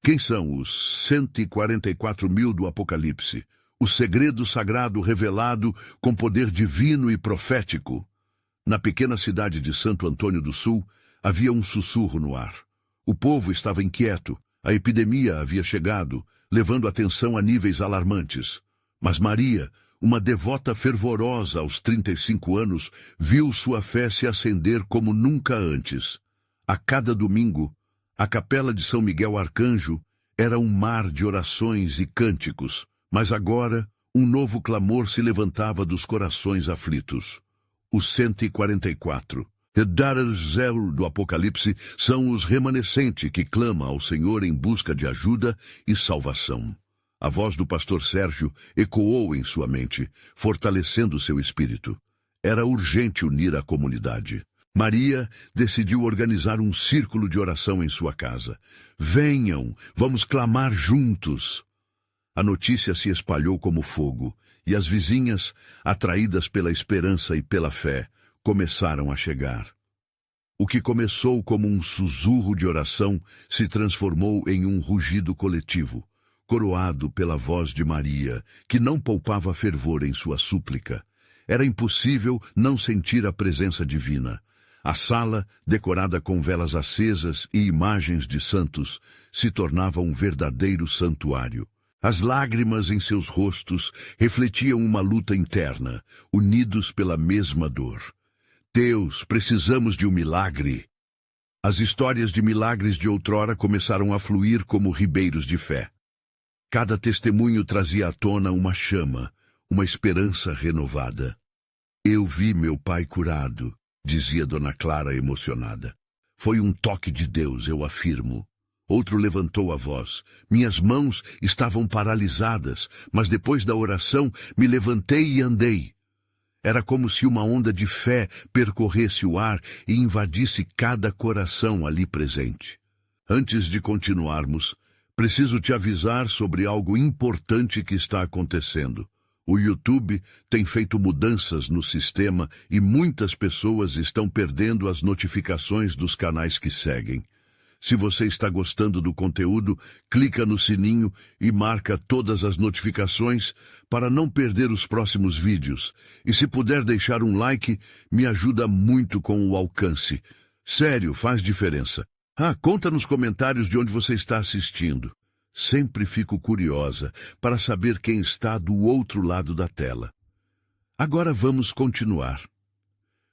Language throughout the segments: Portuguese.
Quem são os 144 mil do Apocalipse? O segredo sagrado revelado com poder divino e profético. Na pequena cidade de Santo Antônio do Sul, havia um sussurro no ar. O povo estava inquieto. A epidemia havia chegado, levando a atenção a níveis alarmantes. Mas Maria, uma devota fervorosa aos 35 anos, viu sua fé se acender como nunca antes. A cada domingo, a capela de São Miguel Arcanjo era um mar de orações e cânticos, mas agora um novo clamor se levantava dos corações aflitos. Os 144. Zel do Apocalipse são os remanescentes que clamam ao Senhor em busca de ajuda e salvação. A voz do pastor Sérgio ecoou em sua mente, fortalecendo seu espírito. Era urgente unir a comunidade. Maria decidiu organizar um círculo de oração em sua casa. Venham, vamos clamar juntos. A notícia se espalhou como fogo, e as vizinhas, atraídas pela esperança e pela fé, começaram a chegar. O que começou como um sussurro de oração se transformou em um rugido coletivo, coroado pela voz de Maria, que não poupava fervor em sua súplica. Era impossível não sentir a presença divina. A sala, decorada com velas acesas e imagens de santos, se tornava um verdadeiro santuário. As lágrimas em seus rostos refletiam uma luta interna, unidos pela mesma dor. Deus, precisamos de um milagre. As histórias de milagres de outrora começaram a fluir como ribeiros de fé. Cada testemunho trazia à tona uma chama, uma esperança renovada. Eu vi meu pai curado, dizia Dona Clara emocionada. Foi um toque de Deus, eu afirmo. Outro levantou a voz. Minhas mãos estavam paralisadas, mas depois da oração me levantei e andei. Era como se uma onda de fé percorresse o ar e invadisse cada coração ali presente. Antes de continuarmos, preciso te avisar sobre algo importante que está acontecendo. O YouTube tem feito mudanças no sistema e muitas pessoas estão perdendo as notificações dos canais que seguem. Se você está gostando do conteúdo, clica no sininho e marca todas as notificações para não perder os próximos vídeos. E se puder deixar um like, me ajuda muito com o alcance. Sério, faz diferença. Conta nos comentários de onde você está assistindo. Sempre fico curiosa para saber quem está do outro lado da tela. Agora vamos continuar.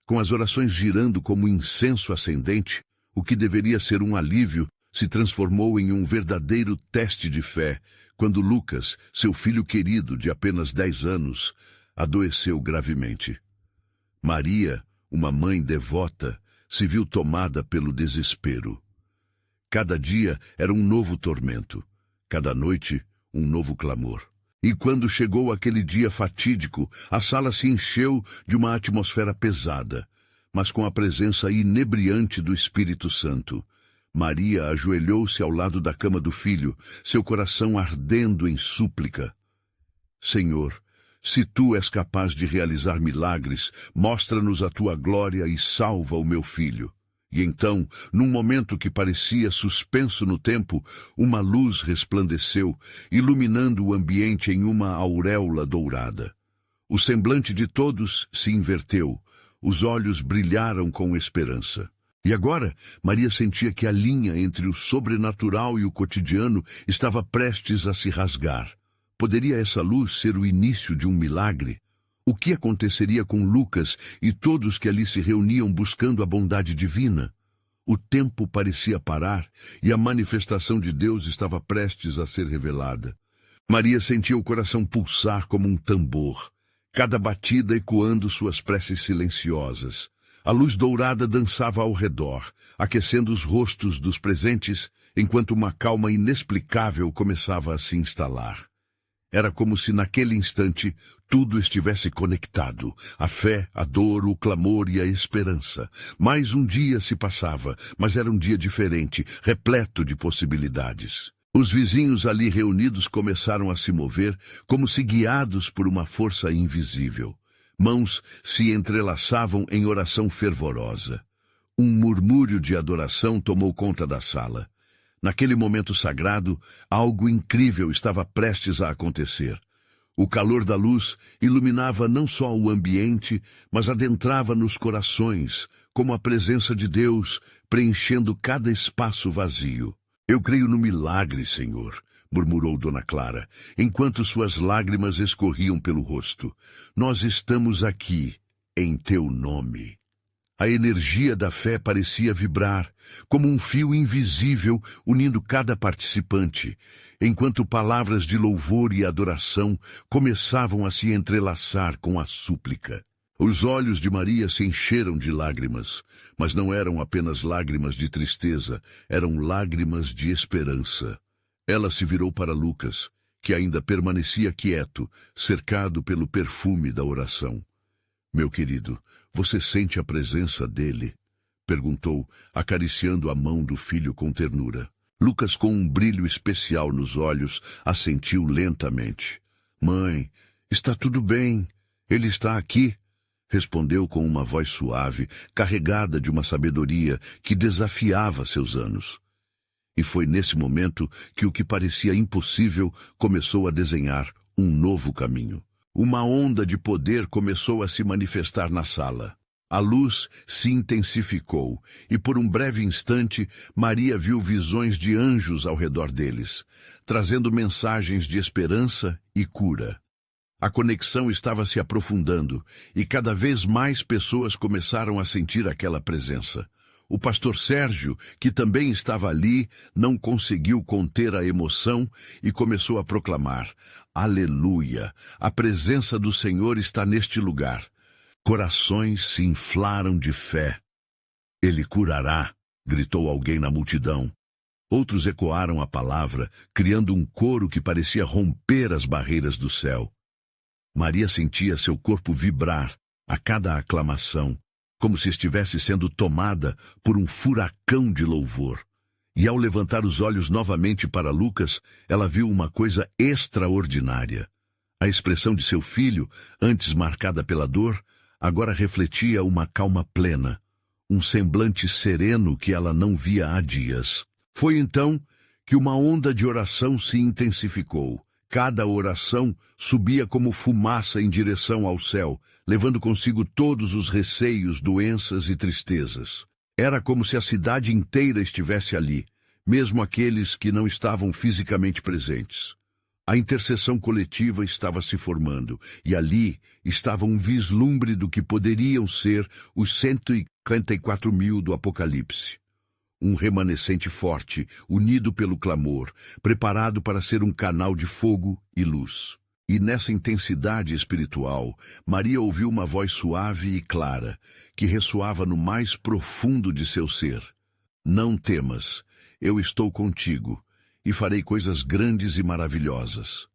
Com as orações girando como incenso ascendente, o que deveria ser um alívio se transformou em um verdadeiro teste de fé, quando Lucas, seu filho querido de apenas 10 anos, adoeceu gravemente. Maria, uma mãe devota, se viu tomada pelo desespero. Cada dia era um novo tormento, cada noite um novo clamor. E quando chegou aquele dia fatídico, a sala se encheu de uma atmosfera pesada, mas com a presença inebriante do Espírito Santo. Maria ajoelhou-se ao lado da cama do filho, seu coração ardendo em súplica. Senhor, se tu és capaz de realizar milagres, mostra-nos a tua glória e salva o meu filho. E então, num momento que parecia suspenso no tempo, uma luz resplandeceu, iluminando o ambiente em uma auréola dourada. O semblante de todos se inverteu, os olhos brilharam com esperança. E agora, Maria sentia que a linha entre o sobrenatural e o cotidiano estava prestes a se rasgar. Poderia essa luz ser o início de um milagre? O que aconteceria com Lucas e todos que ali se reuniam buscando a bondade divina? O tempo parecia parar e a manifestação de Deus estava prestes a ser revelada. Maria sentia o coração pulsar como um tambor, cada batida ecoando suas preces silenciosas. A luz dourada dançava ao redor, aquecendo os rostos dos presentes, enquanto uma calma inexplicável começava a se instalar. Era como se naquele instante tudo estivesse conectado, a fé, a dor, o clamor e a esperança. Mais um dia se passava, mas era um dia diferente, repleto de possibilidades. Os vizinhos ali reunidos começaram a se mover, como se guiados por uma força invisível. Mãos se entrelaçavam em oração fervorosa. Um murmúrio de adoração tomou conta da sala. Naquele momento sagrado, algo incrível estava prestes a acontecer. O calor da luz iluminava não só o ambiente, mas adentrava nos corações, como a presença de Deus, preenchendo cada espaço vazio. Eu creio no milagre, Senhor, murmurou Dona Clara, enquanto suas lágrimas escorriam pelo rosto. Nós estamos aqui, em teu nome. A energia da fé parecia vibrar, como um fio invisível unindo cada participante, enquanto palavras de louvor e adoração começavam a se entrelaçar com a súplica. Os olhos de Maria se encheram de lágrimas, mas não eram apenas lágrimas de tristeza, eram lágrimas de esperança. Ela se virou para Lucas, que ainda permanecia quieto, cercado pelo perfume da oração. Meu querido, você sente a presença dele? Perguntou, acariciando a mão do filho com ternura. Lucas, com um brilho especial nos olhos, assentiu lentamente. Mãe, está tudo bem. Ele está aqui. Respondeu com uma voz suave, carregada de uma sabedoria que desafiava seus anos. E foi nesse momento que o que parecia impossível começou a desenhar um novo caminho. Uma onda de poder começou a se manifestar na sala. A luz se intensificou, e por um breve instante, Maria viu visões de anjos ao redor deles, trazendo mensagens de esperança e cura. A conexão estava se aprofundando, e cada vez mais pessoas começaram a sentir aquela presença. O pastor Sérgio, que também estava ali, não conseguiu conter a emoção e começou a proclamar: Aleluia! A presença do Senhor está neste lugar. Corações se inflaram de fé. Ele curará, gritou alguém na multidão. Outros ecoaram a palavra, criando um coro que parecia romper as barreiras do céu. Maria sentia seu corpo vibrar a cada aclamação, como se estivesse sendo tomada por um furacão de louvor. E ao levantar os olhos novamente para Lucas, ela viu uma coisa extraordinária. A expressão de seu filho, antes marcada pela dor, agora refletia uma calma plena, um semblante sereno que ela não via há dias. Foi então que uma onda de oração se intensificou. Cada oração subia como fumaça em direção ao céu, levando consigo todos os receios, doenças e tristezas. Era como se a cidade inteira estivesse ali, mesmo aqueles que não estavam fisicamente presentes. A intercessão coletiva estava se formando, e ali estava um vislumbre do que poderiam ser os 154.000 do Apocalipse. Um remanescente forte, unido pelo clamor, preparado para ser um canal de fogo e luz. E nessa intensidade espiritual, Maria ouviu uma voz suave e clara, que ressoava no mais profundo de seu ser. Não temas, eu estou contigo, e farei coisas grandes e maravilhosas.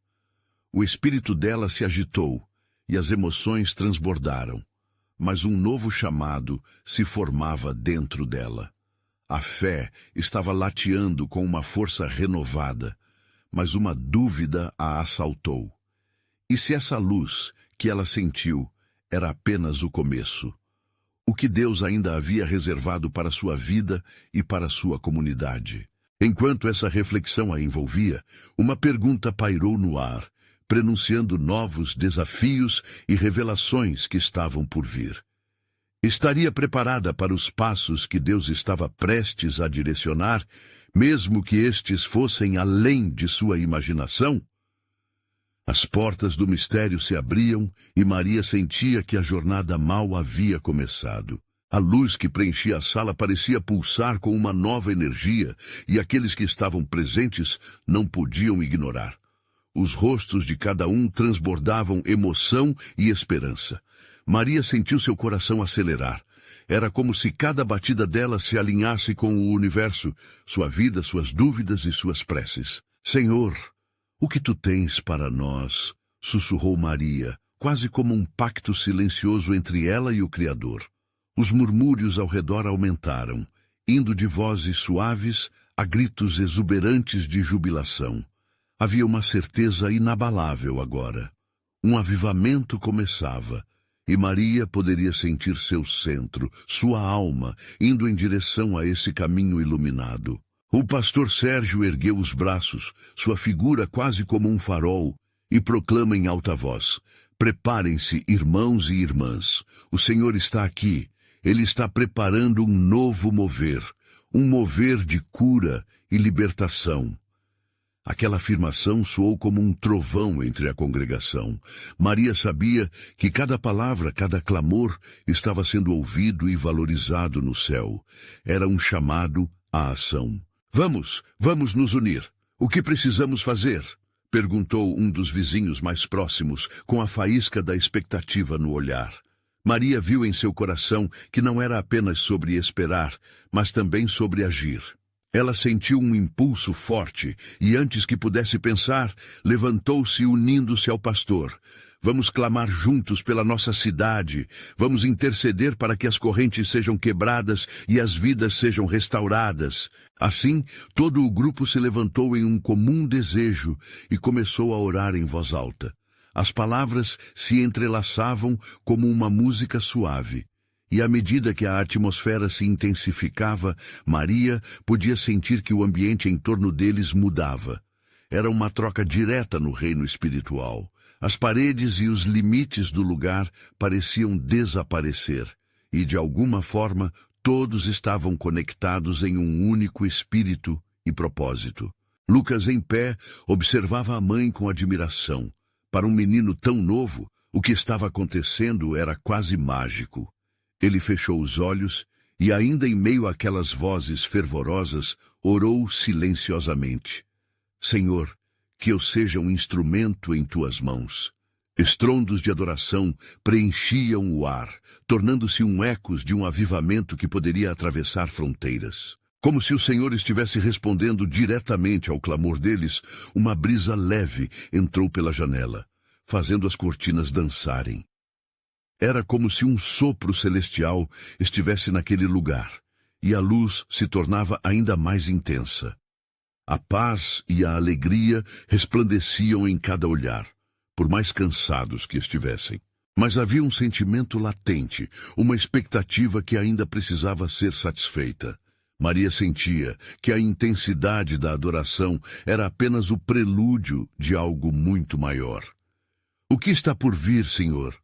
O espírito dela se agitou, e as emoções transbordaram, mas um novo chamado se formava dentro dela. A fé estava lateando com uma força renovada, mas uma dúvida a assaltou. E se essa luz que ela sentiu era apenas o começo? O que Deus ainda havia reservado para sua vida e para sua comunidade? Enquanto essa reflexão a envolvia, uma pergunta pairou no ar, prenunciando novos desafios e revelações que estavam por vir. Estaria preparada para os passos que Deus estava prestes a direcionar, mesmo que estes fossem além de sua imaginação? As portas do mistério se abriam e Maria sentia que a jornada mal havia começado. A luz que preenchia a sala parecia pulsar com uma nova energia e aqueles que estavam presentes não podiam ignorar. Os rostos de cada um transbordavam emoção e esperança. Maria sentiu seu coração acelerar. Era como se cada batida dela se alinhasse com o universo, sua vida, suas dúvidas e suas preces. Senhor, o que tu tens para nós? Sussurrou Maria, quase como um pacto silencioso entre ela e o Criador. Os murmúrios ao redor aumentaram, indo de vozes suaves a gritos exuberantes de jubilação. Havia uma certeza inabalável agora. Um avivamento começava, e Maria poderia sentir seu centro, sua alma, indo em direção a esse caminho iluminado. O pastor Sérgio ergueu os braços, sua figura quase como um farol, e proclama em alta voz: "Preparem-se, irmãos e irmãs. O Senhor está aqui. Ele está preparando um novo mover, um mover de cura e libertação." Aquela afirmação soou como um trovão entre a congregação. Maria sabia que cada palavra, cada clamor estava sendo ouvido e valorizado no céu. Era um chamado à ação. Vamos nos unir. O que precisamos fazer?" perguntou um dos vizinhos mais próximos, com a faísca da expectativa no olhar. Maria viu em seu coração que não era apenas sobre esperar, mas também sobre agir. Ela sentiu um impulso forte e, antes que pudesse pensar, levantou-se unindo-se ao pastor. "Vamos clamar juntos pela nossa cidade. Vamos interceder para que as correntes sejam quebradas e as vidas sejam restauradas." Assim, todo o grupo se levantou em um comum desejo e começou a orar em voz alta. As palavras se entrelaçavam como uma música suave. E à medida que a atmosfera se intensificava, Maria podia sentir que o ambiente em torno deles mudava. Era uma troca direta no reino espiritual. As paredes e os limites do lugar pareciam desaparecer, e de alguma forma todos estavam conectados em um único espírito e propósito. Lucas, em pé, observava a mãe com admiração. Para um menino tão novo, o que estava acontecendo era quase mágico. Ele fechou os olhos e, ainda em meio àquelas vozes fervorosas, orou silenciosamente: "Senhor, que eu seja um instrumento em tuas mãos." Estrondos de adoração preenchiam o ar, tornando-se ecos de um avivamento que poderia atravessar fronteiras. Como se o Senhor estivesse respondendo diretamente ao clamor deles, uma brisa leve entrou pela janela, fazendo as cortinas dançarem. Era como se um sopro celestial estivesse naquele lugar, e a luz se tornava ainda mais intensa. A paz e a alegria resplandeciam em cada olhar, por mais cansados que estivessem. Mas havia um sentimento latente, uma expectativa que ainda precisava ser satisfeita. Maria sentia que a intensidade da adoração era apenas o prelúdio de algo muito maior. "O que está por vir, Senhor?"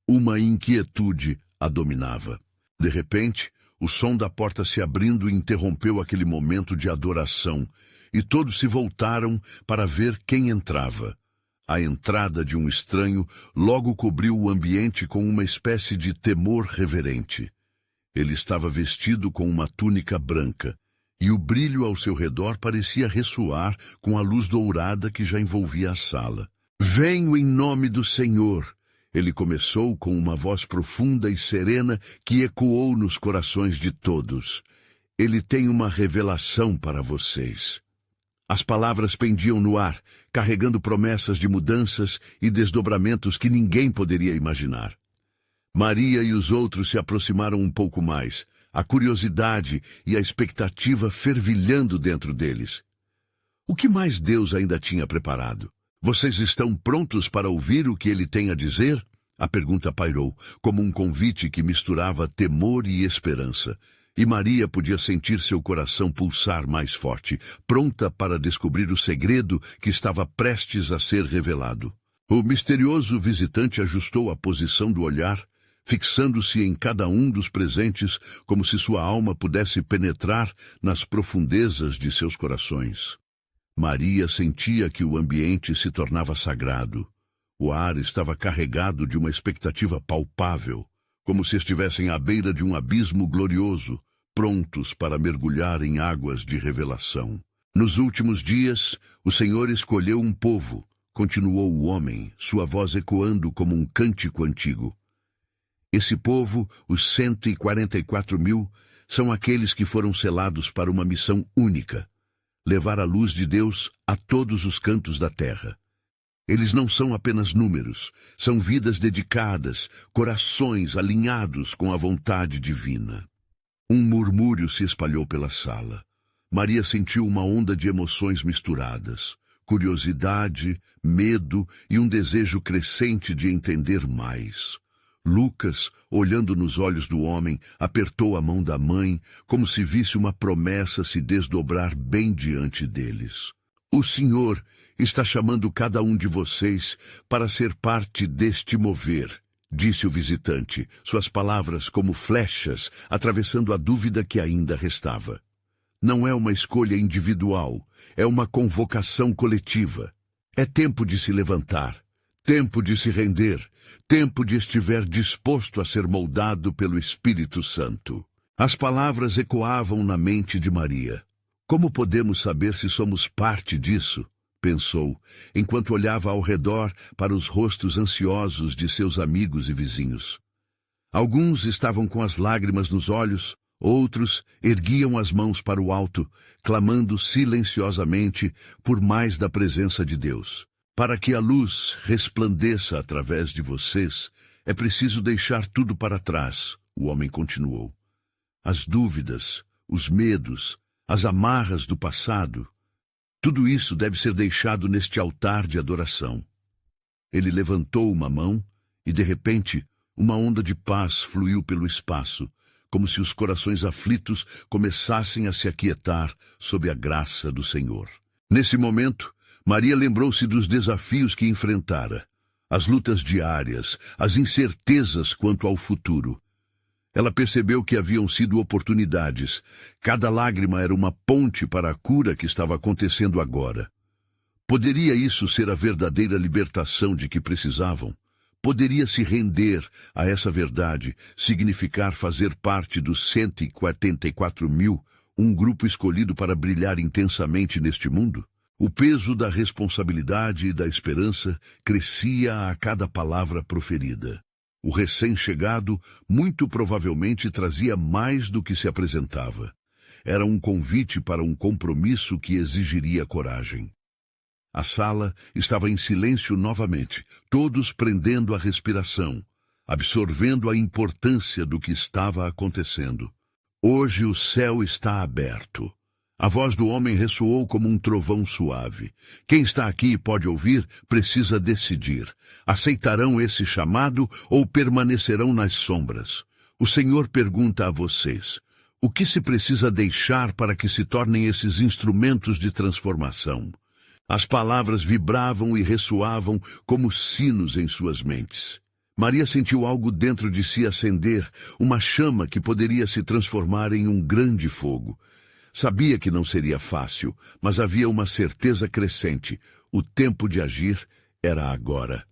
Uma inquietude a dominava. De repente, o som da porta se abrindo interrompeu aquele momento de adoração, e todos se voltaram para ver quem entrava. A entrada de um estranho logo cobriu o ambiente com uma espécie de temor reverente. Ele estava vestido com uma túnica branca, e o brilho ao seu redor parecia ressoar com a luz dourada que já envolvia a sala. "Venho em nome do Senhor." Ele começou com uma voz profunda e serena que ecoou nos corações de todos. "Ele tem uma revelação para vocês." As palavras pendiam no ar, carregando promessas de mudanças e desdobramentos que ninguém poderia imaginar. Maria e os outros se aproximaram um pouco mais, a curiosidade e a expectativa fervilhando dentro deles. O que mais Deus ainda tinha preparado? "Vocês estão prontos para ouvir o que ele tem a dizer?" A pergunta pairou, como um convite que misturava temor e esperança. E Maria podia sentir seu coração pulsar mais forte, pronta para descobrir o segredo que estava prestes a ser revelado. O misterioso visitante ajustou a posição do olhar, fixando-se em cada um dos presentes como se sua alma pudesse penetrar nas profundezas de seus corações. Maria sentia que o ambiente se tornava sagrado. O ar estava carregado de uma expectativa palpável, como se estivessem à beira de um abismo glorioso, prontos para mergulhar em águas de revelação. "Nos últimos dias, o Senhor escolheu um povo", continuou o homem, sua voz ecoando como um cântico antigo. "Esse povo, os 144.000, são aqueles que foram selados para uma missão única: levar a luz de Deus a todos os cantos da terra. Eles não são apenas números, são vidas dedicadas, corações alinhados com a vontade divina." Um murmúrio se espalhou pela sala. Maria sentiu uma onda de emoções misturadas: curiosidade, medo e um desejo crescente de entender mais. Lucas, olhando nos olhos do homem, apertou a mão da mãe, como se visse uma promessa se desdobrar bem diante deles. O Senhor está chamando cada um de vocês para ser parte deste mover, disse o visitante, suas palavras como flechas, atravessando a dúvida que ainda restava. Não é uma escolha individual, é uma convocação coletiva. É tempo de se levantar, tempo de se render, tempo de estiver disposto a ser moldado pelo Espírito Santo. As palavras ecoavam na mente de Maria. Como podemos saber se somos parte disso? Pensou, enquanto olhava ao redor para os rostos ansiosos de seus amigos e vizinhos. Alguns estavam com as lágrimas nos olhos, outros erguiam as mãos para o alto, clamando silenciosamente por mais da presença de Deus. Para que a luz resplandeça através de vocês, é preciso deixar tudo para trás, o homem continuou. As dúvidas, os medos, as amarras do passado, tudo isso deve ser deixado neste altar de adoração. Ele levantou uma mão e, de repente, uma onda de paz fluiu pelo espaço, como se os corações aflitos começassem a se aquietar sob a graça do Senhor. Nesse momento, Maria lembrou-se dos desafios que enfrentara, as lutas diárias, as incertezas quanto ao futuro. Ela percebeu que haviam sido oportunidades. Cada lágrima era uma ponte para a cura que estava acontecendo agora. Poderia isso ser a verdadeira libertação de que precisavam? Poderia se render a essa verdade significar fazer parte dos 144 mil, um grupo escolhido para brilhar intensamente neste mundo? O peso da responsabilidade e da esperança crescia a cada palavra proferida. O recém-chegado muito provavelmente trazia mais do que se apresentava. Era um convite para um compromisso que exigiria coragem. A sala estava em silêncio novamente, todos prendendo a respiração, absorvendo a importância do que estava acontecendo. Hoje o céu está aberto. A voz do homem ressoou como um trovão suave. Quem está aqui e pode ouvir, precisa decidir. Aceitarão esse chamado ou permanecerão nas sombras? O Senhor pergunta a vocês, o que se precisa deixar para que se tornem esses instrumentos de transformação? As palavras vibravam e ressoavam como sinos em suas mentes. Maria sentiu algo dentro de si acender, uma chama que poderia se transformar em um grande fogo. Sabia que não seria fácil, mas havia uma certeza crescente. O tempo de agir era agora.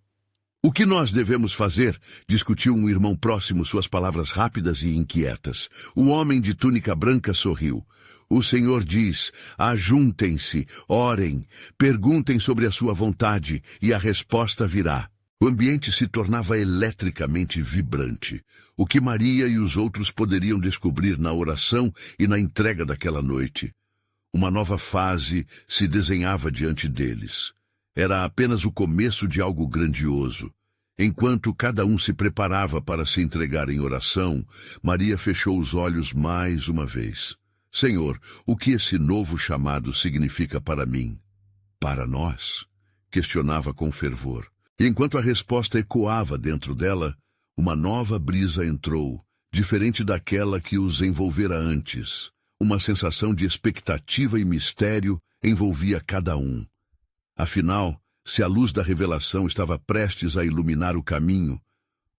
O que nós devemos fazer? Discutiu um irmão próximo, suas palavras rápidas e inquietas. O homem de túnica branca sorriu. O Senhor diz, ajuntem-se, orem, perguntem sobre a sua vontade e a resposta virá. O ambiente se tornava eletricamente vibrante. O que Maria e os outros poderiam descobrir na oração e na entrega daquela noite. Uma nova fase se desenhava diante deles. Era apenas o começo de algo grandioso. Enquanto cada um se preparava para se entregar em oração, Maria fechou os olhos mais uma vez. Senhor, o que esse novo chamado significa para mim? Para nós? Questionava com fervor. E enquanto a resposta ecoava dentro dela, uma nova brisa entrou, diferente daquela que os envolvera antes. Uma sensação de expectativa e mistério envolvia cada um. Afinal, se a luz da revelação estava prestes a iluminar o caminho,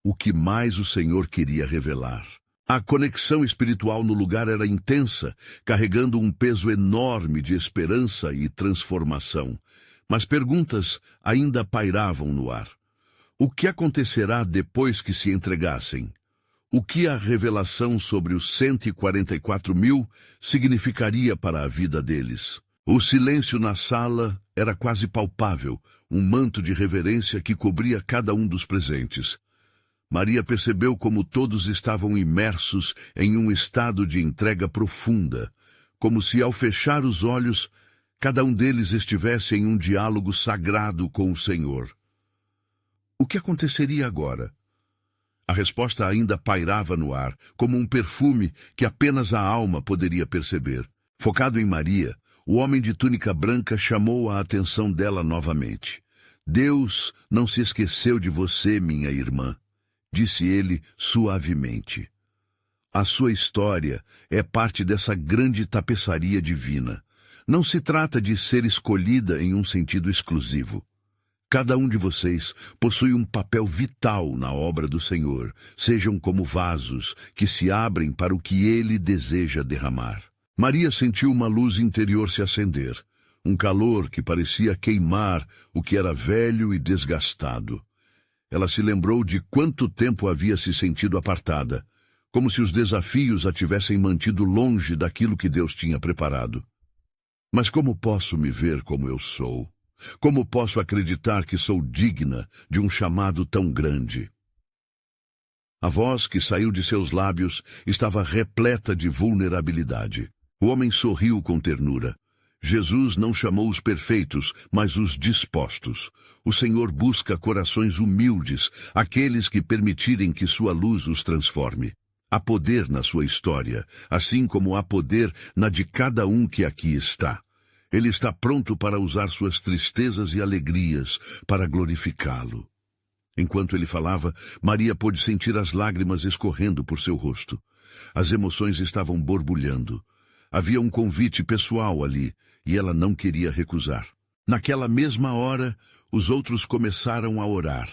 o que mais o Senhor queria revelar? A conexão espiritual no lugar era intensa, carregando um peso enorme de esperança e transformação. Mas perguntas ainda pairavam no ar. O que acontecerá depois que se entregassem? O que a revelação sobre os 144 mil significaria para a vida deles? O silêncio na sala era quase palpável, um manto de reverência que cobria cada um dos presentes. Maria percebeu como todos estavam imersos em um estado de entrega profunda, como se ao fechar os olhos, cada um deles estivesse em um diálogo sagrado com o Senhor. O que aconteceria agora? A resposta ainda pairava no ar, como um perfume que apenas a alma poderia perceber. Focado em Maria, o homem de túnica branca chamou a atenção dela novamente. Deus não se esqueceu de você, minha irmã. disse ele suavemente. A sua história é parte dessa grande tapeçaria divina. Não se trata de ser escolhida em um sentido exclusivo. Cada um de vocês possui um papel vital na obra do Senhor. Sejam como vasos que se abrem para o que Ele deseja derramar. Maria sentiu uma luz interior se acender, um calor que parecia queimar o que era velho e desgastado. Ela se lembrou de quanto tempo havia se sentido apartada, como se os desafios a tivessem mantido longe daquilo que Deus tinha preparado. Mas como posso me ver como eu sou? Como posso acreditar que sou digna de um chamado tão grande? A voz que saiu de seus lábios estava repleta de vulnerabilidade. O homem sorriu com ternura. Jesus não chamou os perfeitos, mas os dispostos. O Senhor busca corações humildes, aqueles que permitirem que sua luz os transforme. Há poder na sua história, assim como há poder na de cada um que aqui está. Ele está pronto para usar suas tristezas e alegrias para glorificá-lo. Enquanto ele falava, Maria pôde sentir as lágrimas escorrendo por seu rosto. As emoções estavam borbulhando. Havia um convite pessoal ali, e ela não queria recusar. Naquela mesma hora, os outros começaram a orar.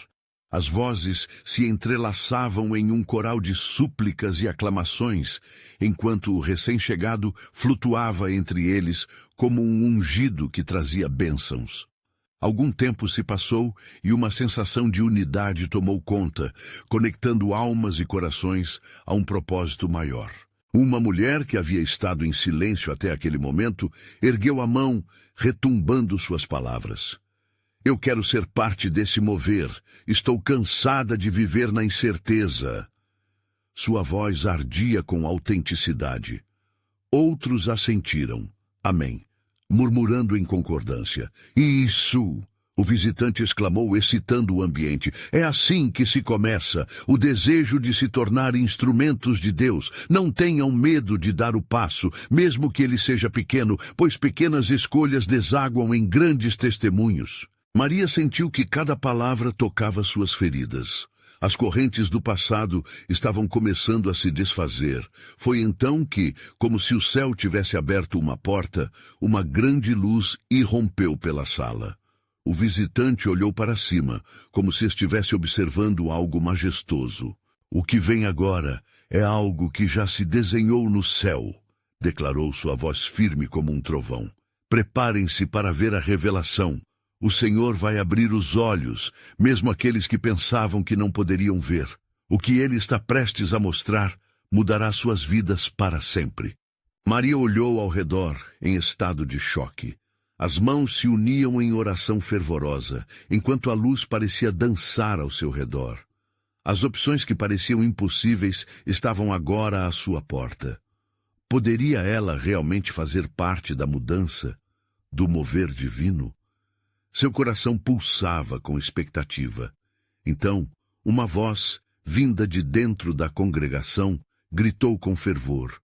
As vozes se entrelaçavam em um coral de súplicas e aclamações, enquanto o recém-chegado flutuava entre eles como um ungido que trazia bênçãos. Algum tempo se passou e uma sensação de unidade tomou conta, conectando almas e corações a um propósito maior. Uma mulher que havia estado em silêncio até aquele momento ergueu a mão, retumbando suas palavras. Eu quero ser parte desse mover. Estou cansada de viver na incerteza. Sua voz ardia com autenticidade. Outros assentiram. Amém. Murmurando em concordância. Isso! O visitante exclamou, excitando o ambiente. É assim que se começa, o desejo de se tornar instrumentos de Deus. Não tenham medo de dar o passo, mesmo que ele seja pequeno, pois pequenas escolhas desaguam em grandes testemunhos. Maria sentiu que cada palavra tocava suas feridas. As correntes do passado estavam começando a se desfazer. Foi então que, como se o céu tivesse aberto uma porta, uma grande luz irrompeu pela sala. O visitante olhou para cima, como se estivesse observando algo majestoso. O que vem agora é algo que já se desenhou no céu, declarou sua voz firme como um trovão. Preparem-se para ver a revelação. O Senhor vai abrir os olhos, mesmo aqueles que pensavam que não poderiam ver. O que Ele está prestes a mostrar mudará suas vidas para sempre. Maria olhou ao redor, em estado de choque. As mãos se uniam em oração fervorosa, enquanto a luz parecia dançar ao seu redor. As opções que pareciam impossíveis estavam agora à sua porta. Poderia ela realmente fazer parte da mudança, do mover divino? Seu coração pulsava com expectativa. Então, uma voz, vinda de dentro da congregação, gritou com fervor.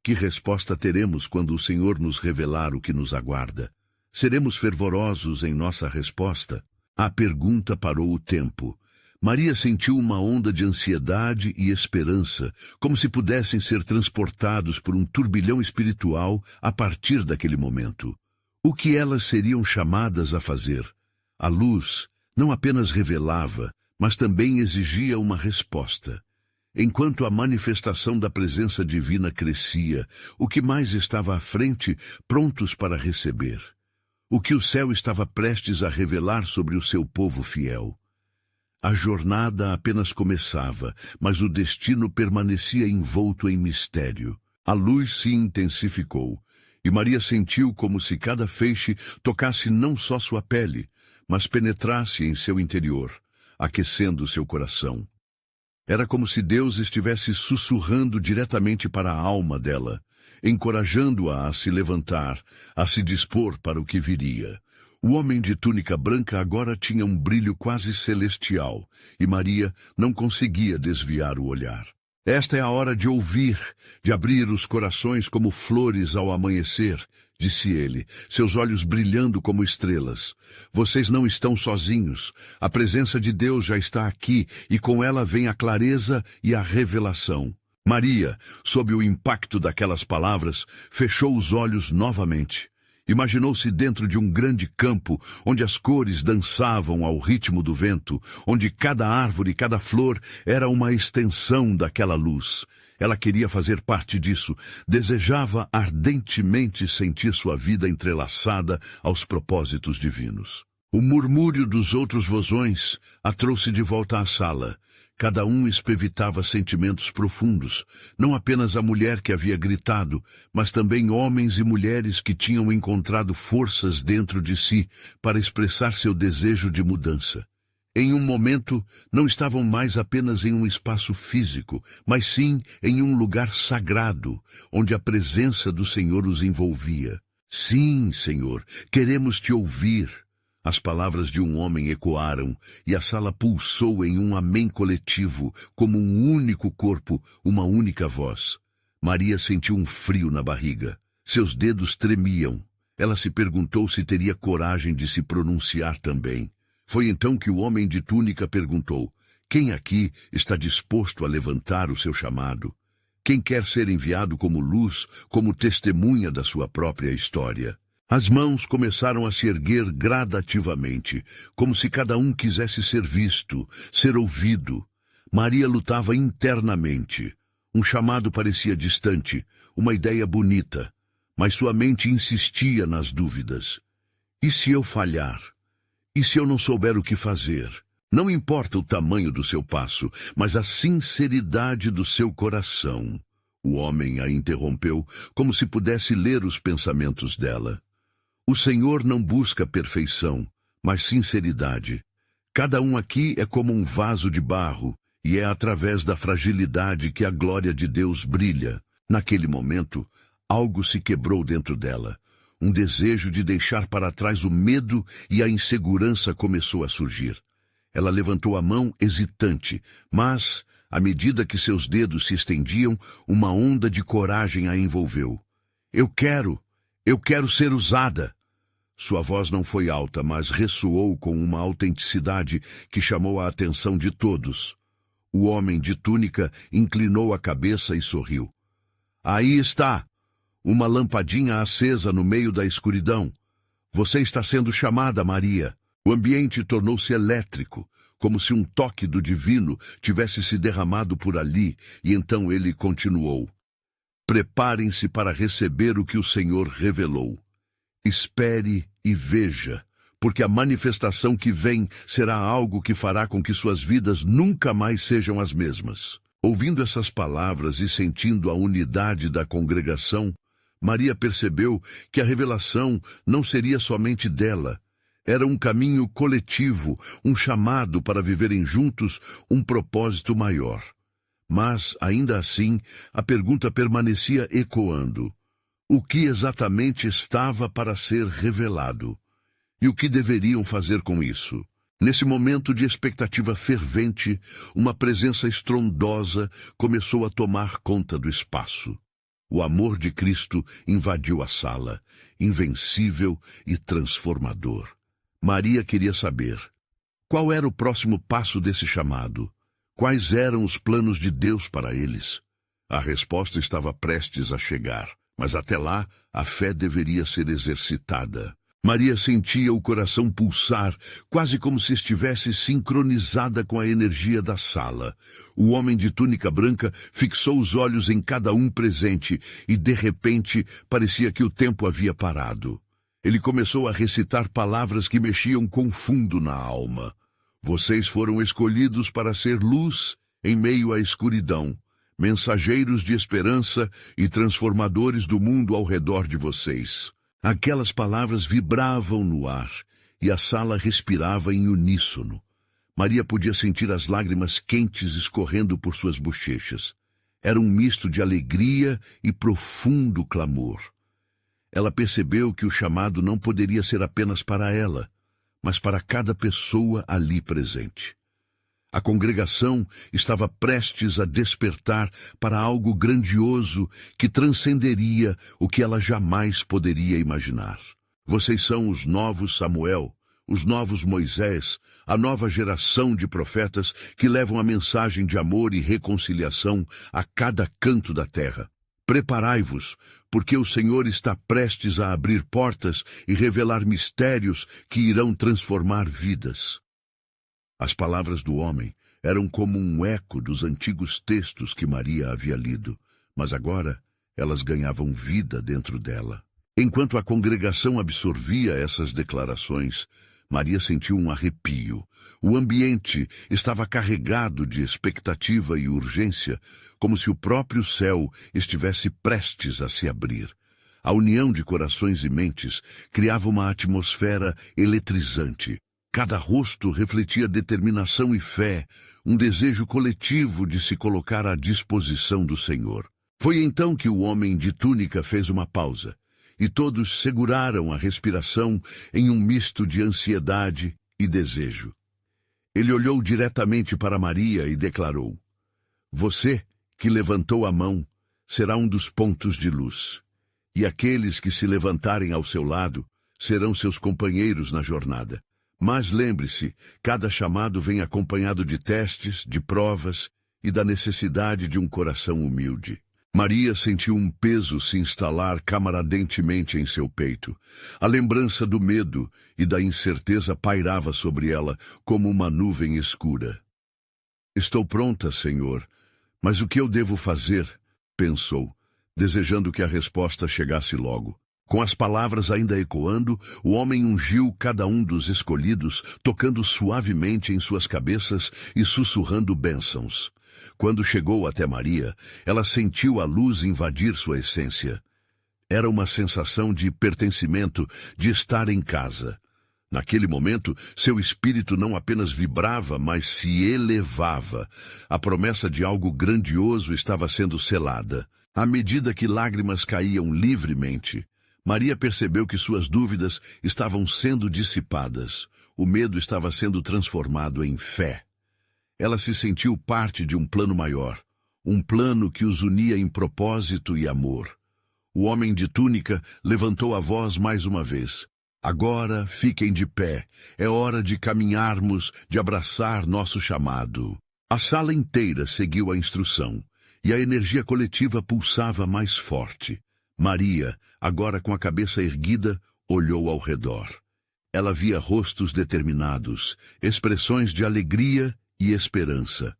Que resposta teremos quando o Senhor nos revelar o que nos aguarda? Seremos fervorosos em nossa resposta? A pergunta parou o tempo. Maria sentiu uma onda de ansiedade e esperança, como se pudessem ser transportados por um turbilhão espiritual a partir daquele momento. O que elas seriam chamadas a fazer? A luz não apenas revelava, mas também exigia uma resposta. Enquanto a manifestação da presença divina crescia, o que mais estava à frente, prontos para receber? O que o céu estava prestes a revelar sobre o seu povo fiel? A jornada apenas começava, mas o destino permanecia envolto em mistério. A luz se intensificou. E Maria sentiu como se cada feixe tocasse não só sua pele, mas penetrasse em seu interior, aquecendo seu coração. Era como se Deus estivesse sussurrando diretamente para a alma dela, encorajando-a a se levantar, a se dispor para o que viria. O homem de túnica branca agora tinha um brilho quase celestial, e Maria não conseguia desviar o olhar. Esta é a hora de ouvir, de abrir os corações como flores ao amanhecer, disse ele, seus olhos brilhando como estrelas. Vocês não estão sozinhos. A presença de Deus já está aqui e com ela vem a clareza e a revelação. Maria, sob o impacto daquelas palavras, fechou os olhos novamente. Imaginou-se dentro de um grande campo, onde as cores dançavam ao ritmo do vento, onde cada árvore e cada flor era uma extensão daquela luz. Ela queria fazer parte disso, desejava ardentemente sentir sua vida entrelaçada aos propósitos divinos. O murmúrio dos outros vozões a trouxe de volta à sala. Cada um espevitava sentimentos profundos, não apenas a mulher que havia gritado, mas também homens e mulheres que tinham encontrado forças dentro de si para expressar seu desejo de mudança. Em um momento, não estavam mais apenas em um espaço físico, mas sim em um lugar sagrado, onde a presença do Senhor os envolvia. Sim, Senhor, queremos te ouvir. As palavras de um homem ecoaram, e a sala pulsou em um amém coletivo, como um único corpo, uma única voz. Maria sentiu um frio na barriga. Seus dedos tremiam. Ela se perguntou se teria coragem de se pronunciar também. Foi então que o homem de túnica perguntou: quem aqui está disposto a levantar o seu chamado? Quem quer ser enviado como luz, como testemunha da sua própria história? As mãos começaram a se erguer gradativamente, como se cada um quisesse ser visto, ser ouvido. Maria lutava internamente. Um chamado parecia distante, uma ideia bonita, mas sua mente insistia nas dúvidas. E se eu falhar? E se eu não souber o que fazer? Não importa o tamanho do seu passo, mas a sinceridade do seu coração. O homem a interrompeu, como se pudesse ler os pensamentos dela. O Senhor não busca perfeição, mas sinceridade. Cada um aqui é como um vaso de barro, e é através da fragilidade que a glória de Deus brilha. Naquele momento, algo se quebrou dentro dela. Um desejo de deixar para trás o medo e a insegurança começou a surgir. Ela levantou a mão hesitante, mas, à medida que seus dedos se estendiam, uma onda de coragem a envolveu. Eu quero ser usada. Sua voz não foi alta, mas ressoou com uma autenticidade que chamou a atenção de todos. O homem de túnica inclinou a cabeça e sorriu. Aí está! Uma lampadinha acesa no meio da escuridão. Você está sendo chamada, Maria. O ambiente tornou-se elétrico, como se um toque do divino tivesse se derramado por ali, e então ele continuou. Preparem-se para receber o que o Senhor revelou. Espere e veja, porque a manifestação que vem será algo que fará com que suas vidas nunca mais sejam as mesmas. Ouvindo essas palavras e sentindo a unidade da congregação, Maria percebeu que a revelação não seria somente dela. Era um caminho coletivo, um chamado para viverem juntos um propósito maior. Mas, ainda assim, a pergunta permanecia ecoando. O que exatamente estava para ser revelado? E o que deveriam fazer com isso? Nesse momento de expectativa fervente, uma presença estrondosa começou a tomar conta do espaço. O amor de Cristo invadiu a sala, invencível e transformador. Maria queria saber: qual era o próximo passo desse chamado? Quais eram os planos de Deus para eles? A resposta estava prestes a chegar, mas até lá a fé deveria ser exercitada. Maria sentia o coração pulsar, quase como se estivesse sincronizada com a energia da sala. O homem de túnica branca fixou os olhos em cada um presente e, de repente, parecia que o tempo havia parado. Ele começou a recitar palavras que mexiam com fundo na alma. Vocês foram escolhidos para ser luz em meio à escuridão, mensageiros de esperança e transformadores do mundo ao redor de vocês. Aquelas palavras vibravam no ar, e a sala respirava em uníssono. Maria podia sentir as lágrimas quentes escorrendo por suas bochechas. Era um misto de alegria e profundo clamor. Ela percebeu que o chamado não poderia ser apenas para ela, mas para cada pessoa ali presente. A congregação estava prestes a despertar para algo grandioso que transcenderia o que ela jamais poderia imaginar. Vocês são os novos Samuel, os novos Moisés, a nova geração de profetas que levam a mensagem de amor e reconciliação a cada canto da terra. Preparai-vos, porque o Senhor está prestes a abrir portas e revelar mistérios que irão transformar vidas. As palavras do homem eram como um eco dos antigos textos que Maria havia lido, mas agora elas ganhavam vida dentro dela. Enquanto a congregação absorvia essas declarações, Maria sentiu um arrepio. O ambiente estava carregado de expectativa e urgência, como se o próprio céu estivesse prestes a se abrir. A união de corações e mentes criava uma atmosfera eletrizante. Cada rosto refletia determinação e fé, um desejo coletivo de se colocar à disposição do Senhor. Foi então que o homem de túnica fez uma pausa, e todos seguraram a respiração em um misto de ansiedade e desejo. Ele olhou diretamente para Maria e declarou: Você, que levantou a mão, será um dos pontos de luz, e aqueles que se levantarem ao seu lado serão seus companheiros na jornada. Mas lembre-se, cada chamado vem acompanhado de testes, de provas e da necessidade de um coração humilde. Maria sentiu um peso se instalar camaradentemente em seu peito. A lembrança do medo e da incerteza pairava sobre ela como uma nuvem escura. Estou pronta, Senhor, mas o que eu devo fazer? Pensou, desejando que a resposta chegasse logo. Com as palavras ainda ecoando, o homem ungiu cada um dos escolhidos, tocando suavemente em suas cabeças e sussurrando bênçãos. Quando chegou até Maria, ela sentiu a luz invadir sua essência. Era uma sensação de pertencimento, de estar em casa. Naquele momento, seu espírito não apenas vibrava, mas se elevava. A promessa de algo grandioso estava sendo selada. À medida que lágrimas caíam livremente, Maria percebeu que suas dúvidas estavam sendo dissipadas. O medo estava sendo transformado em fé. Ela se sentiu parte de um plano maior, um plano que os unia em propósito e amor. O homem de túnica levantou a voz mais uma vez. Agora fiquem de pé, é hora de caminharmos, de abraçar nosso chamado. A sala inteira seguiu a instrução, e a energia coletiva pulsava mais forte. Maria, agora com a cabeça erguida, olhou ao redor. Ela via rostos determinados, expressões de alegria e esperança.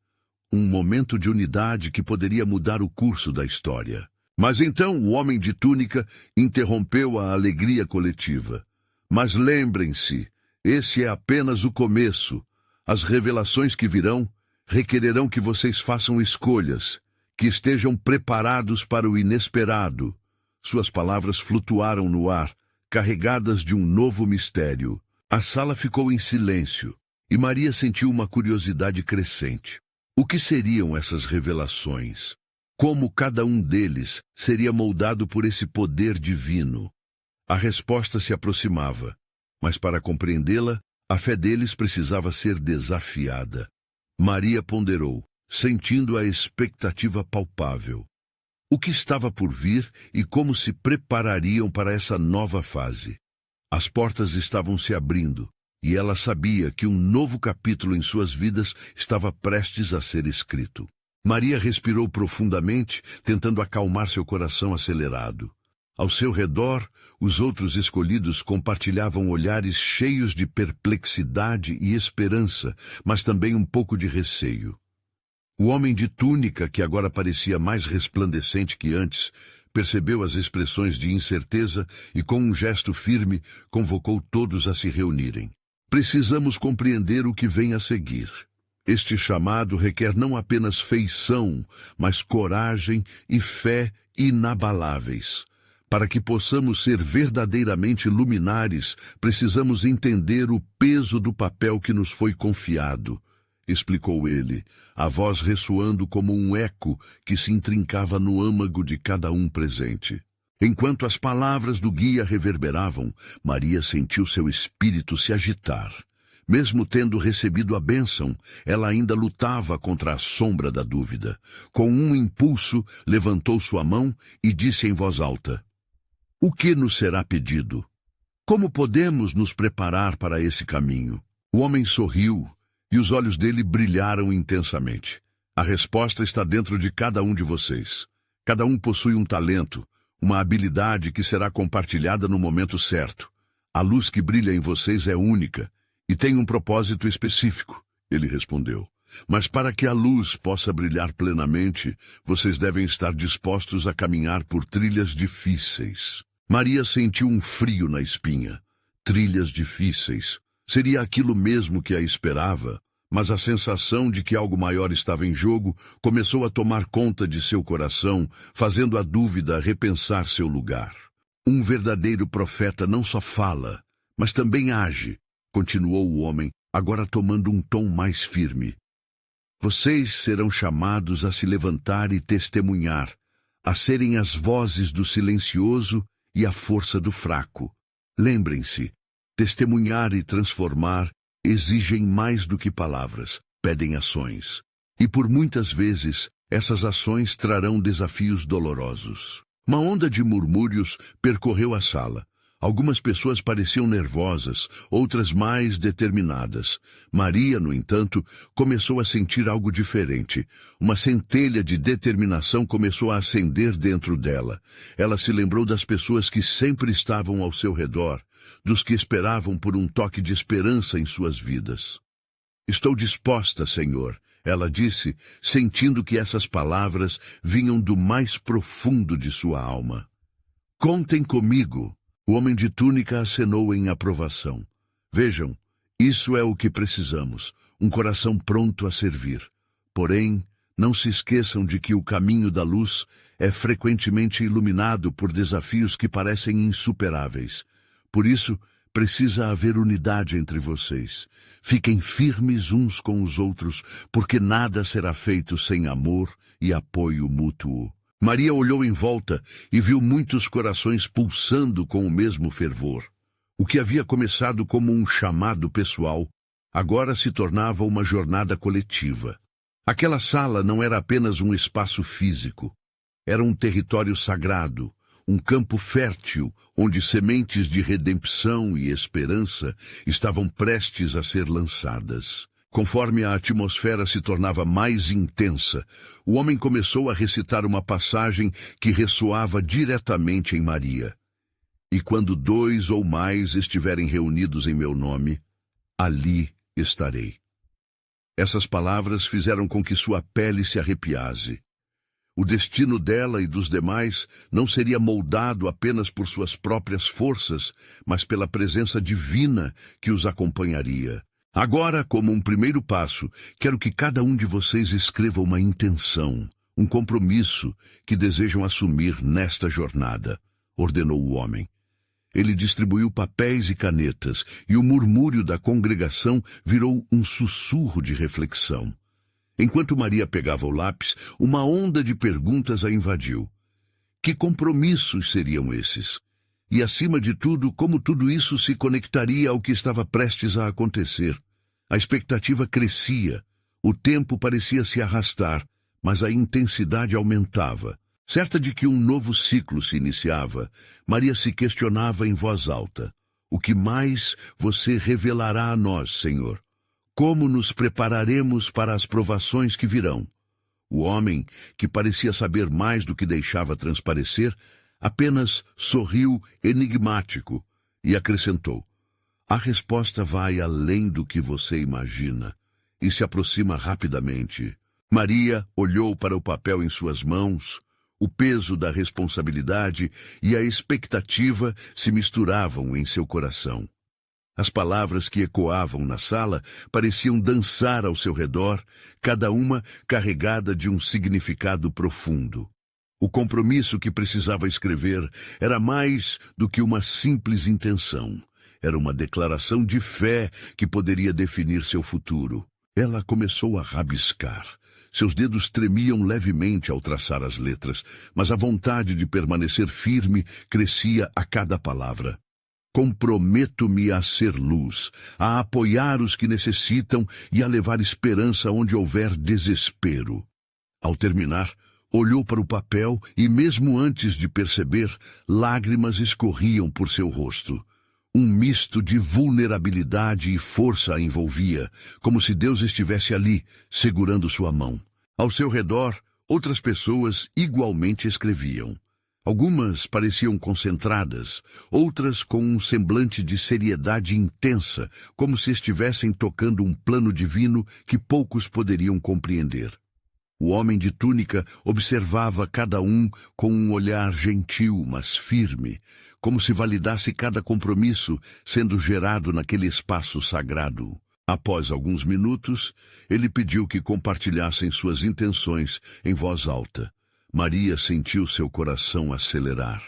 Um momento de unidade que poderia mudar o curso da história. Mas então o homem de túnica interrompeu a alegria coletiva. Mas lembrem-se, esse é apenas o começo. As revelações que virão requererão que vocês façam escolhas, que estejam preparados para o inesperado. Suas palavras flutuaram no ar, carregadas de um novo mistério. A sala ficou em silêncio, e Maria sentiu uma curiosidade crescente. O que seriam essas revelações? Como cada um deles seria moldado por esse poder divino? A resposta se aproximava, mas para compreendê-la, a fé deles precisava ser desafiada. Maria ponderou, sentindo a expectativa palpável. O que estava por vir e como se preparariam para essa nova fase? As portas estavam se abrindo, e ela sabia que um novo capítulo em suas vidas estava prestes a ser escrito. Maria respirou profundamente, tentando acalmar seu coração acelerado. Ao seu redor, os outros escolhidos compartilhavam olhares cheios de perplexidade e esperança, mas também um pouco de receio. O homem de túnica, que agora parecia mais resplandecente que antes, percebeu as expressões de incerteza e, com um gesto firme, convocou todos a se reunirem. Precisamos compreender o que vem a seguir. Este chamado requer não apenas feição, mas coragem e fé inabaláveis. Para que possamos ser verdadeiramente luminares, precisamos entender o peso do papel que nos foi confiado, explicou ele, a voz ressoando como um eco que se intrincava no âmago de cada um presente. Enquanto as palavras do guia reverberavam, Maria sentiu seu espírito se agitar. Mesmo tendo recebido a bênção, ela ainda lutava contra a sombra da dúvida. Com um impulso, levantou sua mão e disse em voz alta: "O que nos será pedido? Como podemos nos preparar para esse caminho?" O homem sorriu e os olhos dele brilharam intensamente. "A resposta está dentro de cada um de vocês. Cada um possui um talento, uma habilidade que será compartilhada no momento certo. A luz que brilha em vocês é única e tem um propósito específico", ele respondeu. "Mas para que a luz possa brilhar plenamente, vocês devem estar dispostos a caminhar por trilhas difíceis." Maria sentiu um frio na espinha. Trilhas difíceis. Seria aquilo mesmo que a esperava, mas a sensação de que algo maior estava em jogo começou a tomar conta de seu coração, fazendo a dúvida repensar seu lugar. "Um verdadeiro profeta não só fala, mas também age", continuou o homem, agora tomando um tom mais firme. "Vocês serão chamados a se levantar e testemunhar, a serem as vozes do silencioso e a força do fraco. Lembrem-se, testemunhar e transformar exigem mais do que palavras, pedem ações. E por muitas vezes, essas ações trarão desafios dolorosos." Uma onda de murmúrios percorreu a sala. Algumas pessoas pareciam nervosas, outras mais determinadas. Maria, no entanto, começou a sentir algo diferente. Uma centelha de determinação começou a acender dentro dela. Ela se lembrou das pessoas que sempre estavam ao seu redor, dos que esperavam por um toque de esperança em suas vidas. "Estou disposta, Senhor", ela disse, sentindo que essas palavras vinham do mais profundo de sua alma. "Contem comigo." O homem de túnica acenou em aprovação. "Vejam, isso é o que precisamos, um coração pronto a servir. Porém, não se esqueçam de que o caminho da luz é frequentemente iluminado por desafios que parecem insuperáveis. Por isso, precisa haver unidade entre vocês. Fiquem firmes uns com os outros, porque nada será feito sem amor e apoio mútuo." Maria olhou em volta e viu muitos corações pulsando com o mesmo fervor. O que havia começado como um chamado pessoal, agora se tornava uma jornada coletiva. Aquela sala não era apenas um espaço físico. Era um território sagrado, um campo fértil onde sementes de redenção e esperança estavam prestes a ser lançadas. Conforme a atmosfera se tornava mais intensa, o homem começou a recitar uma passagem que ressoava diretamente em Maria. "E quando 2 ou mais estiverem reunidos em meu nome, ali estarei." Essas palavras fizeram com que sua pele se arrepiasse. O destino dela e dos demais não seria moldado apenas por suas próprias forças, mas pela presença divina que os acompanharia. "Agora, como um primeiro passo, quero que cada um de vocês escreva uma intenção, um compromisso que desejam assumir nesta jornada", ordenou o homem. Ele distribuiu papéis e canetas, e o murmúrio da congregação virou um sussurro de reflexão. Enquanto Maria pegava o lápis, uma onda de perguntas a invadiu. Que compromissos seriam esses? E, acima de tudo, como tudo isso se conectaria ao que estava prestes a acontecer? A expectativa crescia, o tempo parecia se arrastar, mas a intensidade aumentava. Certa de que um novo ciclo se iniciava, Maria se questionava em voz alta: "O que mais você revelará a nós, Senhor? Como nos prepararemos para as provações que virão?" O homem, que parecia saber mais do que deixava transparecer, apenas sorriu enigmático e acrescentou: "A resposta vai além do que você imagina e se aproxima rapidamente." Maria olhou para o papel em suas mãos. O peso da responsabilidade e a expectativa se misturavam em seu coração. As palavras que ecoavam na sala pareciam dançar ao seu redor, cada uma carregada de um significado profundo. O compromisso que precisava escrever era mais do que uma simples intenção. Era uma declaração de fé que poderia definir seu futuro. Ela começou a rabiscar. Seus dedos tremiam levemente ao traçar as letras, mas a vontade de permanecer firme crescia a cada palavra. Comprometo-me a ser luz, a apoiar os que necessitam e a levar esperança onde houver desespero. Ao terminar, olhou para o papel e, mesmo antes de perceber, lágrimas escorriam por seu rosto. Um misto de vulnerabilidade e força a envolvia, como se Deus estivesse ali, segurando sua mão. Ao seu redor, outras pessoas igualmente escreviam. Algumas pareciam concentradas, outras com um semblante de seriedade intensa, como se estivessem tocando um plano divino que poucos poderiam compreender. O homem de túnica observava cada um com um olhar gentil, mas firme, como se validasse cada compromisso sendo gerado naquele espaço sagrado. Após alguns minutos, ele pediu que compartilhassem suas intenções em voz alta. Maria sentiu seu coração acelerar.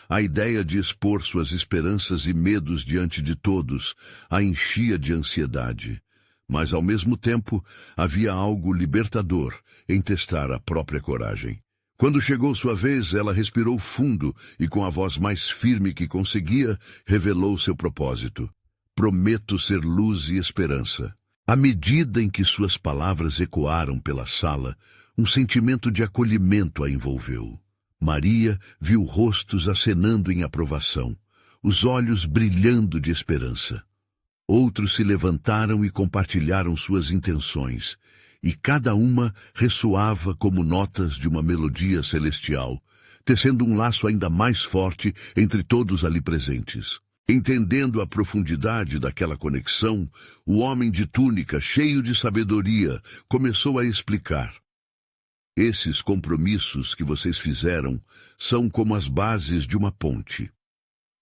A ideia de expor suas esperanças e medos diante de todos a enchia de ansiedade. Mas, ao mesmo tempo, havia algo libertador em testar a própria coragem. Quando chegou sua vez, ela respirou fundo e, com a voz mais firme que conseguia, revelou seu propósito. Prometo ser luz e esperança. À medida em que suas palavras ecoaram pela sala, um sentimento de acolhimento a envolveu. Maria viu rostos acenando em aprovação, os olhos brilhando de esperança. Outros se levantaram e compartilharam suas intenções, e cada uma ressoava como notas de uma melodia celestial, tecendo um laço ainda mais forte entre todos ali presentes. Entendendo a profundidade daquela conexão, o homem de túnica, cheio de sabedoria, começou a explicar. Esses compromissos que vocês fizeram são como as bases de uma ponte.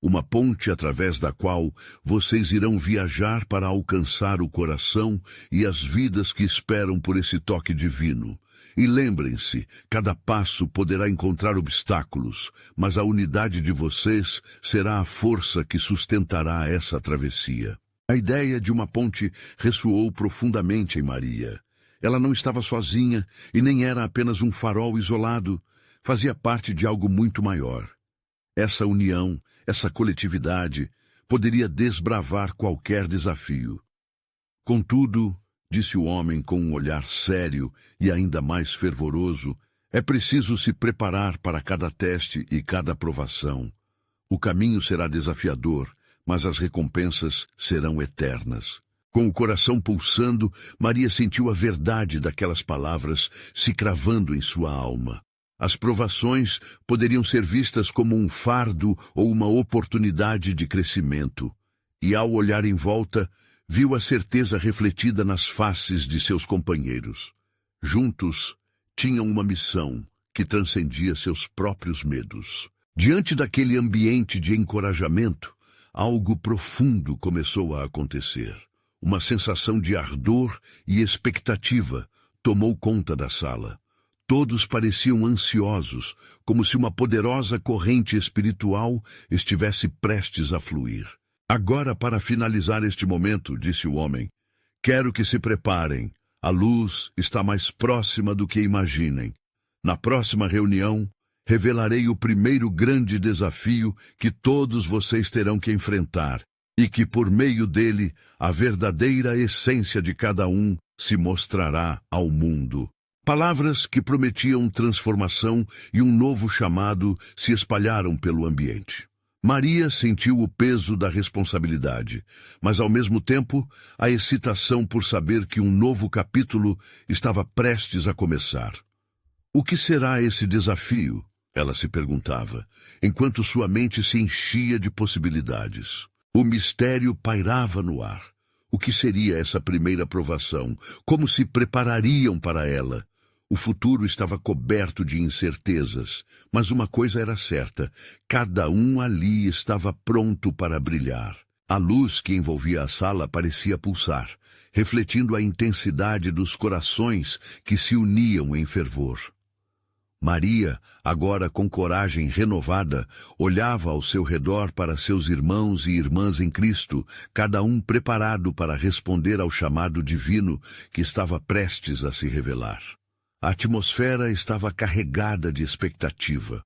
Uma ponte através da qual vocês irão viajar para alcançar o coração e as vidas que esperam por esse toque divino. E lembrem-se, cada passo poderá encontrar obstáculos, mas a unidade de vocês será a força que sustentará essa travessia. A ideia de uma ponte ressoou profundamente em Maria. Ela não estava sozinha e nem era apenas um farol isolado, fazia parte de algo muito maior. Essa união, essa coletividade, poderia desbravar qualquer desafio. Contudo, disse o homem com um olhar sério e ainda mais fervoroso, é preciso se preparar para cada teste e cada provação. O caminho será desafiador, mas as recompensas serão eternas. Com o coração pulsando, Maria sentiu a verdade daquelas palavras se cravando em sua alma. As provações poderiam ser vistas como um fardo ou uma oportunidade de crescimento. E ao olhar em volta, viu a certeza refletida nas faces de seus companheiros. Juntos, tinham uma missão que transcendia seus próprios medos. Diante daquele ambiente de encorajamento, algo profundo começou a acontecer. Uma sensação de ardor e expectativa tomou conta da sala. Todos pareciam ansiosos, como se uma poderosa corrente espiritual estivesse prestes a fluir. Agora, para finalizar este momento, disse o homem, quero que se preparem. A luz está mais próxima do que imaginem. Na próxima reunião, revelarei o primeiro grande desafio que todos vocês terão que enfrentar, e que por meio dele a verdadeira essência de cada um se mostrará ao mundo. Palavras que prometiam transformação e um novo chamado se espalharam pelo ambiente. Maria sentiu o peso da responsabilidade, mas ao mesmo tempo a excitação por saber que um novo capítulo estava prestes a começar. O que será esse desafio? Ela se perguntava, enquanto sua mente se enchia de possibilidades. O mistério pairava no ar. O que seria essa primeira provação? Como se preparariam para ela? O futuro estava coberto de incertezas, mas uma coisa era certa, cada um ali estava pronto para brilhar. A luz que envolvia a sala parecia pulsar, refletindo a intensidade dos corações que se uniam em fervor. Maria, agora com coragem renovada, olhava ao seu redor para seus irmãos e irmãs em Cristo, cada um preparado para responder ao chamado divino que estava prestes a se revelar. A atmosfera estava carregada de expectativa.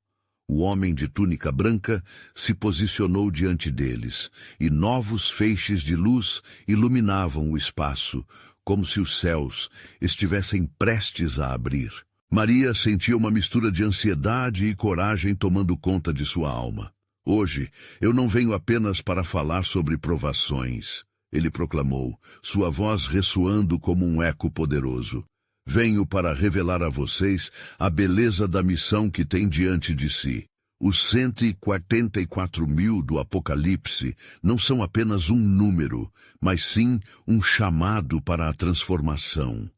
O homem de túnica branca se posicionou diante deles, e novos feixes de luz iluminavam o espaço, como se os céus estivessem prestes a abrir. Maria sentia uma mistura de ansiedade e coragem tomando conta de sua alma. Hoje, eu não venho apenas para falar sobre provações, ele proclamou, sua voz ressoando como um eco poderoso. Venho para revelar a vocês a beleza da missão que tem diante de si. Os 144.000 do Apocalipse não são apenas um número, mas sim um chamado para a transformação.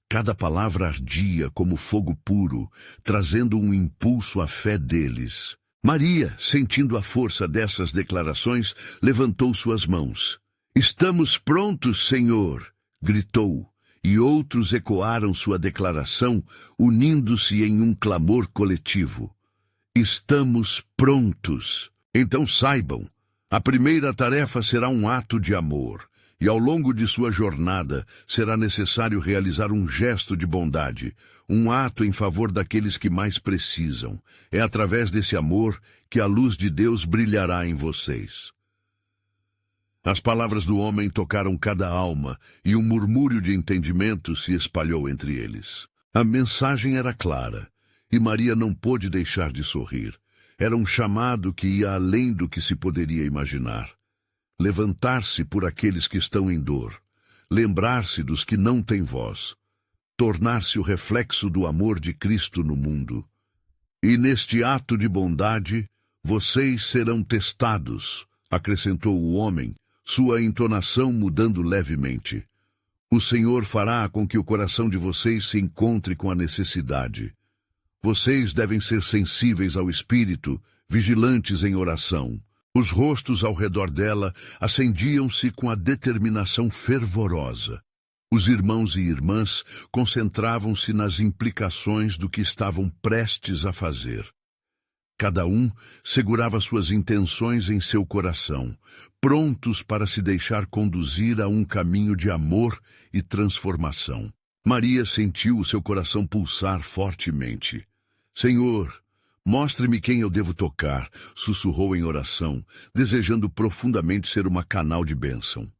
Cada palavra ardia como fogo puro, trazendo um impulso à fé deles. Maria, sentindo a força dessas declarações, levantou suas mãos. "Estamos prontos, Senhor!" gritou. E outros ecoaram sua declaração, unindo-se em um clamor coletivo. Estamos prontos. Então saibam, a primeira tarefa será um ato de amor, e ao longo de sua jornada será necessário realizar um gesto de bondade, um ato em favor daqueles que mais precisam. É através desse amor que a luz de Deus brilhará em vocês. As palavras do homem tocaram cada alma, e um murmúrio de entendimento se espalhou entre eles. A mensagem era clara, e Maria não pôde deixar de sorrir. Era um chamado que ia além do que se poderia imaginar. Levantar-se por aqueles que estão em dor, lembrar-se dos que não têm voz, tornar-se o reflexo do amor de Cristo no mundo. E neste ato de bondade, vocês serão testados, acrescentou o homem, sua entonação mudando levemente. O Senhor fará com que o coração de vocês se encontre com a necessidade. Vocês devem ser sensíveis ao Espírito, vigilantes em oração. Os rostos ao redor dela acendiam-se com a determinação fervorosa. Os irmãos e irmãs concentravam-se nas implicações do que estavam prestes a fazer. Cada um segurava suas intenções em seu coração, prontos para se deixar conduzir a um caminho de amor e transformação. Maria sentiu o seu coração pulsar fortemente. Senhor, mostre-me quem eu devo tocar, sussurrou em oração, desejando profundamente ser uma canal de bênção.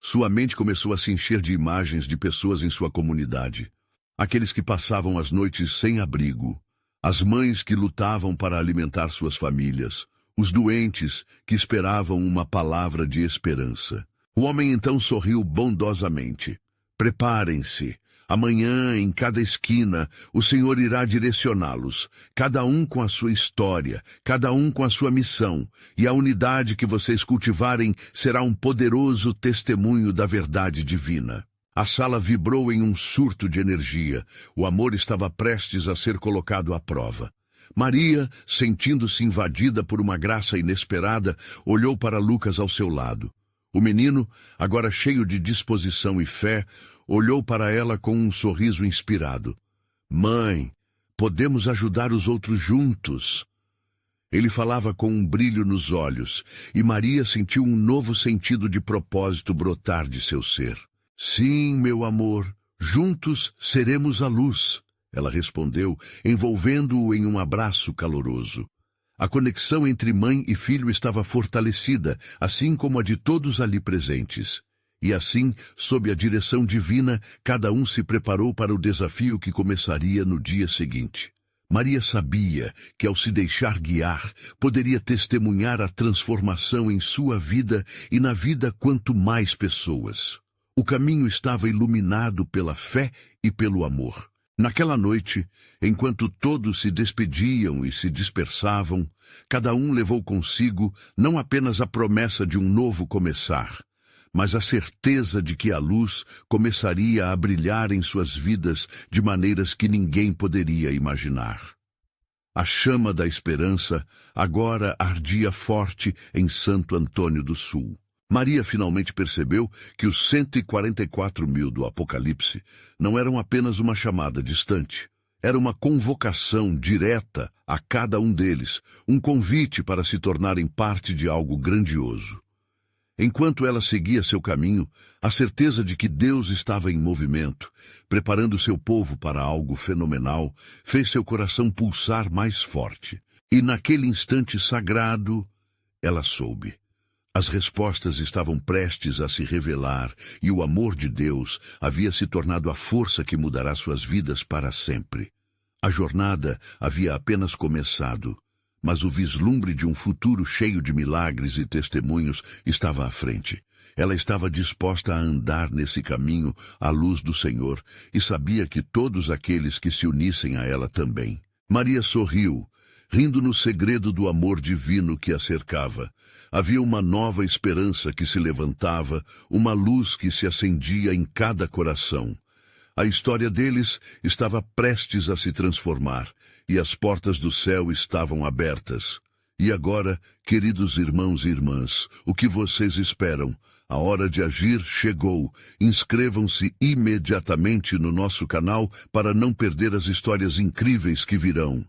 Sua mente começou a se encher de imagens de pessoas em sua comunidade. Aqueles que passavam as noites sem abrigo, as mães que lutavam para alimentar suas famílias, os doentes que esperavam uma palavra de esperança. O homem então sorriu bondosamente. Preparem-se. Amanhã, em cada esquina, o Senhor irá direcioná-los, cada um com a sua história, cada um com a sua missão, e a unidade que vocês cultivarem será um poderoso testemunho da verdade divina. A sala vibrou em um surto de energia. O amor estava prestes a ser colocado à prova. Maria, sentindo-se invadida por uma graça inesperada, olhou para Lucas ao seu lado. O menino, agora cheio de disposição e fé, olhou para ela com um sorriso inspirado. Mãe, podemos ajudar os outros juntos. Ele falava com um brilho nos olhos, e Maria sentiu um novo sentido de propósito brotar de seu ser. Sim, meu amor, juntos seremos a luz, ela respondeu, envolvendo-o em um abraço caloroso. A conexão entre mãe e filho estava fortalecida, assim como a de todos ali presentes. E assim, sob a direção divina, cada um se preparou para o desafio que começaria no dia seguinte. Maria sabia que, ao se deixar guiar, poderia testemunhar a transformação em sua vida e na vida quanto mais pessoas. O caminho estava iluminado pela fé e pelo amor. Naquela noite, enquanto todos se despediam e se dispersavam, cada um levou consigo não apenas a promessa de um novo começar, mas a certeza de que a luz começaria a brilhar em suas vidas de maneiras que ninguém poderia imaginar. A chama da esperança agora ardia forte em Santo Antônio do Sul. Maria finalmente percebeu que os 144.000 do Apocalipse não eram apenas uma chamada distante. Era uma convocação direta a cada um deles, um convite para se tornarem parte de algo grandioso. Enquanto ela seguia seu caminho, a certeza de que Deus estava em movimento, preparando seu povo para algo fenomenal, fez seu coração pulsar mais forte. E naquele instante sagrado, ela soube. As respostas estavam prestes a se revelar e o amor de Deus havia se tornado a força que mudará suas vidas para sempre. A jornada havia apenas começado, mas o vislumbre de um futuro cheio de milagres e testemunhos estava à frente. Ela estava disposta a andar nesse caminho à luz do Senhor e sabia que todos aqueles que se unissem a ela também. Maria sorriu, rindo no segredo do amor divino que a cercava. Havia uma nova esperança que se levantava, uma luz que se acendia em cada coração. A história deles estava prestes a se transformar, e as portas do céu estavam abertas. E agora, queridos irmãos e irmãs, o que vocês esperam? A hora de agir chegou. Inscrevam-se imediatamente no nosso canal para não perder as histórias incríveis que virão.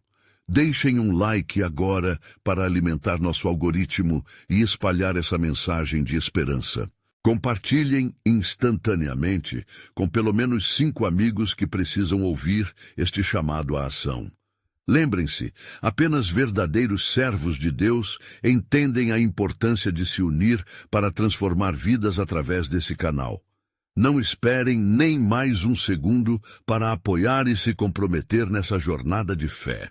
Deixem um like agora para alimentar nosso algoritmo e espalhar essa mensagem de esperança. Compartilhem instantaneamente com pelo menos 5 amigos que precisam ouvir este chamado à ação. Lembrem-se, apenas verdadeiros servos de Deus entendem a importância de se unir para transformar vidas através desse canal. Não esperem nem mais um segundo para apoiar e se comprometer nessa jornada de fé.